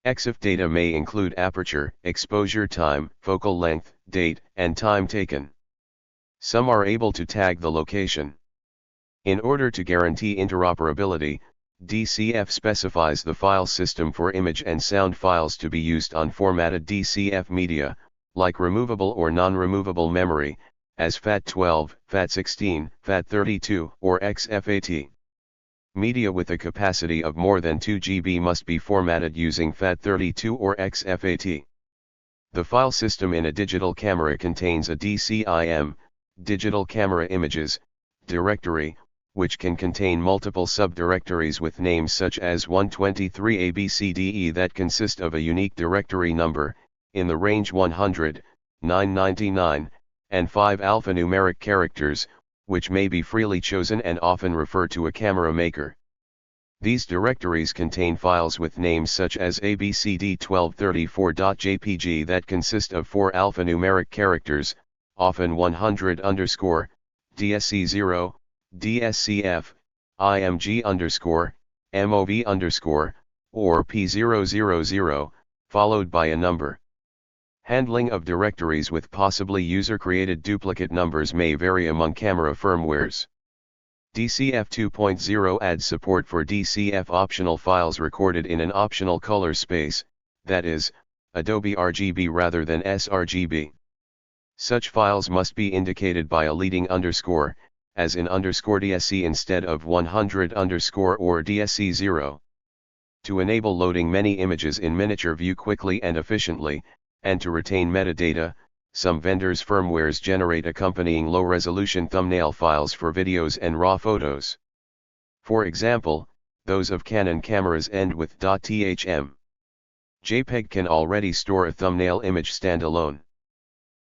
EXIF data may include aperture, exposure time, focal length, date, and time taken. Some are able to tag the location. In order to guarantee interoperability, DCF specifies the file system for image and sound files to be used on formatted DCF media, like removable or non-removable memory, as FAT12, FAT16, FAT32, or XFAT. Media with a capacity of more than 2 GB must be formatted using FAT32 or XFAT. The file system in a digital camera contains a DCIM, Digital Camera Images, directory, which can contain multiple subdirectories with names such as 123 ABCDE that consist of a unique directory number, in the range 100, 999, and 5 alphanumeric characters, which may be freely chosen and often refer to a camera maker. These directories contain files with names such as abcd1234.jpg that consist of 4 alphanumeric characters, often 100 underscore, DSC0, DSCF, IMG underscore, MOV underscore, or P000, followed by a number. Handling of directories with possibly user-created duplicate numbers may vary among camera firmwares. DCF 2.0 adds support for DCF optional files recorded in an optional color space, that is, Adobe RGB rather than sRGB. Such files must be indicated by a leading underscore, as in underscore DSC instead of 100 underscore or DSC0. To enable loading many images in miniature view quickly and efficiently, and to retain metadata, some vendors' firmwares generate accompanying low-resolution thumbnail files for videos and raw photos. For example, those of Canon cameras end with .thm. JPEG can already store a thumbnail image standalone.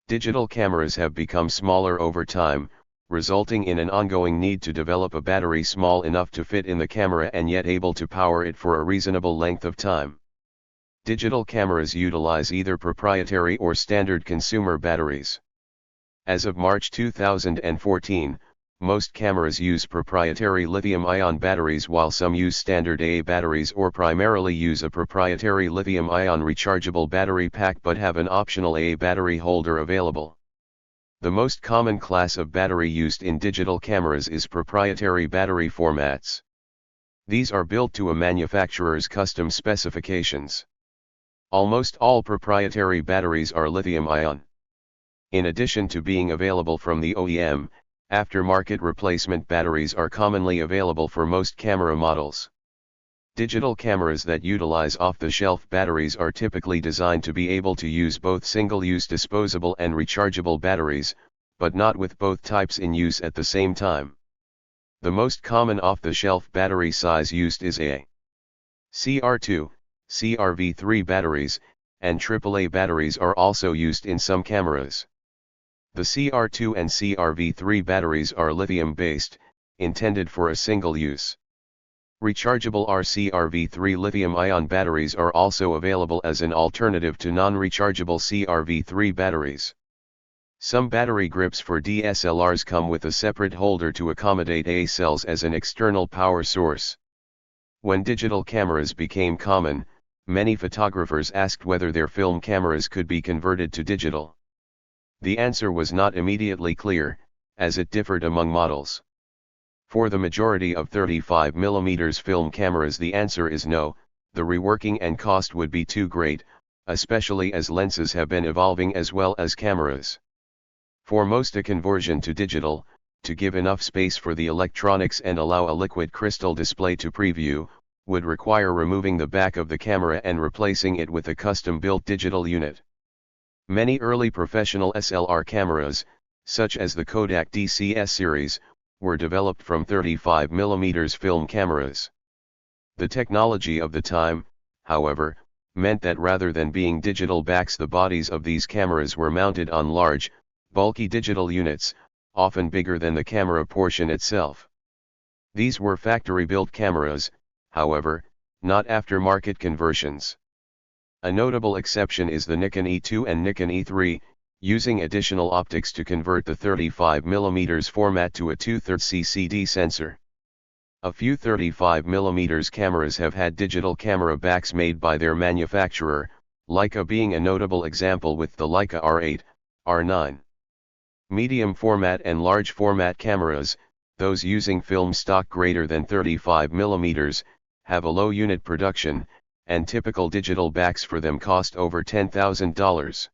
Digital cameras have become smaller over time, resulting in an ongoing need to develop a battery small enough to fit in the camera and yet able to power it for a reasonable length of time. Digital cameras utilize either proprietary or standard consumer batteries. As of March 2014, most cameras use proprietary lithium-ion batteries while some use standard AA batteries or primarily use a proprietary lithium-ion rechargeable battery pack but have an optional AA battery holder available. The most common class of battery used in digital cameras is proprietary battery formats. These are built to a manufacturer's custom specifications. Almost all proprietary batteries are lithium-ion. In addition to being available from the OEM, aftermarket replacement batteries are commonly available for most camera models. Digital cameras that utilize off-the-shelf batteries are typically designed to be able to use both single-use disposable and rechargeable batteries, but not with both types in use at the same time. The most common off-the-shelf battery size used is a CR2, CRV3 batteries, and AAA batteries are also used in some cameras. The CR2 and CRV3 batteries are lithium-based, intended for a single use. Rechargeable CRV3 lithium-ion batteries are also available as an alternative to non-rechargeable CRV3 batteries. Some battery grips for DSLRs come with a separate holder to accommodate AA cells as an external power source. When digital cameras became common, many photographers asked whether their film cameras could be converted to digital. The answer was not immediately clear, as it differed among models. For the majority of 35mm film cameras the answer is no, the reworking and cost would be too great, especially as lenses have been evolving as well as cameras. For most a conversion to digital, to give enough space for the electronics and allow a liquid crystal display to preview, would require removing the back of the camera and replacing it with a custom-built digital unit. Many early professional SLR cameras, such as the Kodak DCS series, were developed from 35mm film cameras. The technology of the time, however, meant that rather than being digital backs, the bodies of these cameras were mounted on large, bulky digital units, often bigger than the camera portion itself. These were factory-built cameras, however, not aftermarket conversions. A notable exception is the Nikon E2 and Nikon E3, using additional optics to convert the 35mm format to a 2/3 CCD sensor. A few 35mm cameras have had digital camera backs made by their manufacturer, Leica being a notable example with the Leica R8, R9. Medium format and large format cameras, those using film stock greater than 35mm, have a low unit production, and typical digital backs for them cost over $10,000.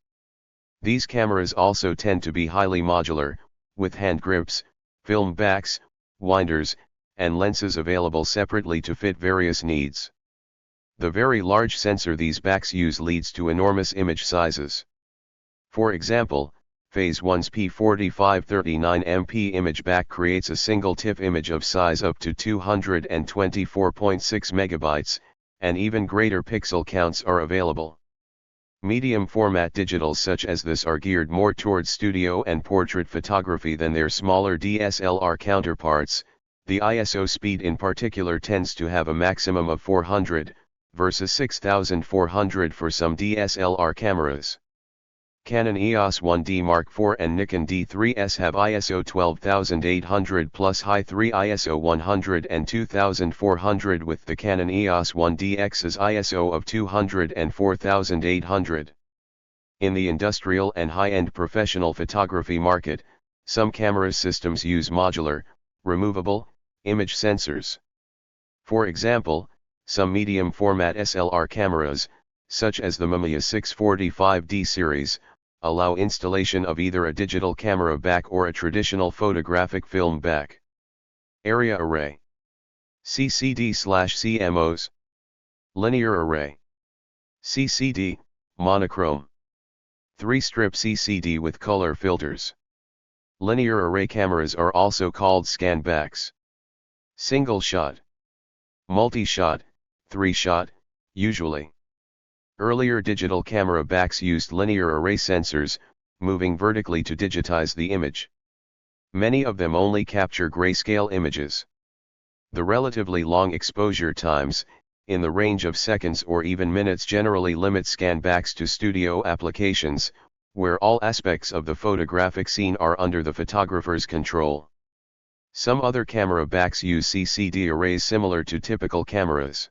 These cameras also tend to be highly modular, with hand grips, film backs, winders, and lenses available separately to fit various needs. The very large sensor these backs use leads to enormous image sizes. For example, Phase 1's P4539MP image back creates a single tip image of size up to 224.6 megabytes, and even greater pixel counts are available. Medium format digitals such as this are geared more towards studio and portrait photography than their smaller DSLR counterparts. The ISO speed in particular tends to have a maximum of 400, versus 6400 for some DSLR cameras. Canon EOS 1D Mark IV and Nikon D3S have ISO 12800 plus high 3 ISO 100 and 2400, with the Canon EOS 1DX's ISO of 200 and 4800. In the industrial and high-end professional photography market, some camera systems use modular, removable, image sensors. For example, some medium-format SLR cameras, such as the Mamiya 645D series, allow installation of either a digital camera back or a traditional photographic film back. Area array. CCD/CMOS. Linear array. CCD, monochrome. 3-strip CCD with color filters. Linear array cameras are also called scan backs. Single shot. Multi-shot, 3-shot, usually. Earlier digital camera backs used linear array sensors, moving vertically to digitize the image. Many of them only capture grayscale images. The relatively long exposure times, in the range of seconds or even minutes, generally limit scan backs to studio applications, where all aspects of the photographic scene are under the photographer's control. Some other camera backs use CCD arrays similar to typical cameras.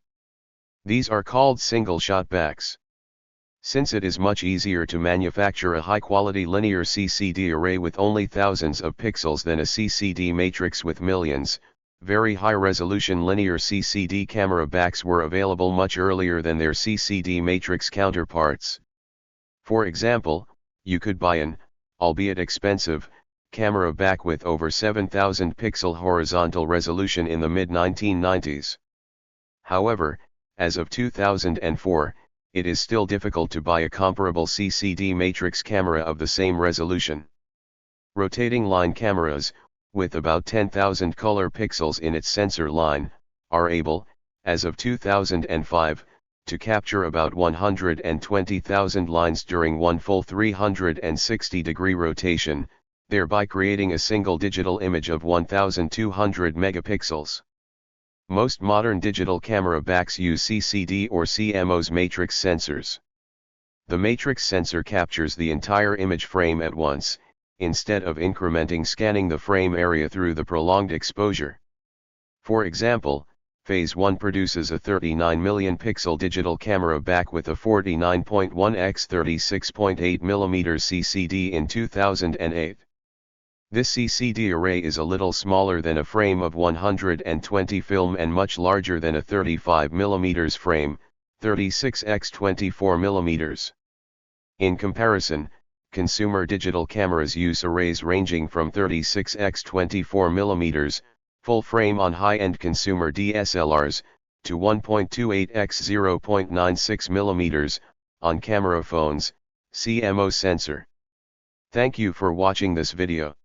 These are called single-shot backs. Since it is much easier to manufacture a high-quality linear CCD array with only thousands of pixels than a CCD matrix with millions, very high-resolution linear CCD camera backs were available much earlier than their CCD matrix counterparts. For example, you could buy an, albeit expensive, camera back with over 7,000 pixel horizontal resolution in the mid-1990s. However, as of 2004, it is still difficult to buy a comparable CCD matrix camera of the same resolution. Rotating line cameras, with about 10,000 color pixels in its sensor line, are able, as of 2005, to capture about 120,000 lines during one full 360-degree rotation, thereby creating a single digital image of 1,200 megapixels. Most modern digital camera backs use CCD or CMOS matrix sensors. The matrix sensor captures the entire image frame at once, instead of incrementing scanning the frame area through the prolonged exposure. For example, Phase 1 produces a 39 million pixel digital camera back with a 49.1 x 36.8 mm CCD in 2008. This CCD array is a little smaller than a frame of 120 film and much larger than a 35 mm frame, 36 x 24 mm. In comparison, consumer digital cameras use arrays ranging from 36 x 24 mm, full frame on high-end consumer DSLRs, to 1.28 x 0.96 mm, on camera phones, CMOS sensor. Thank you for watching this video.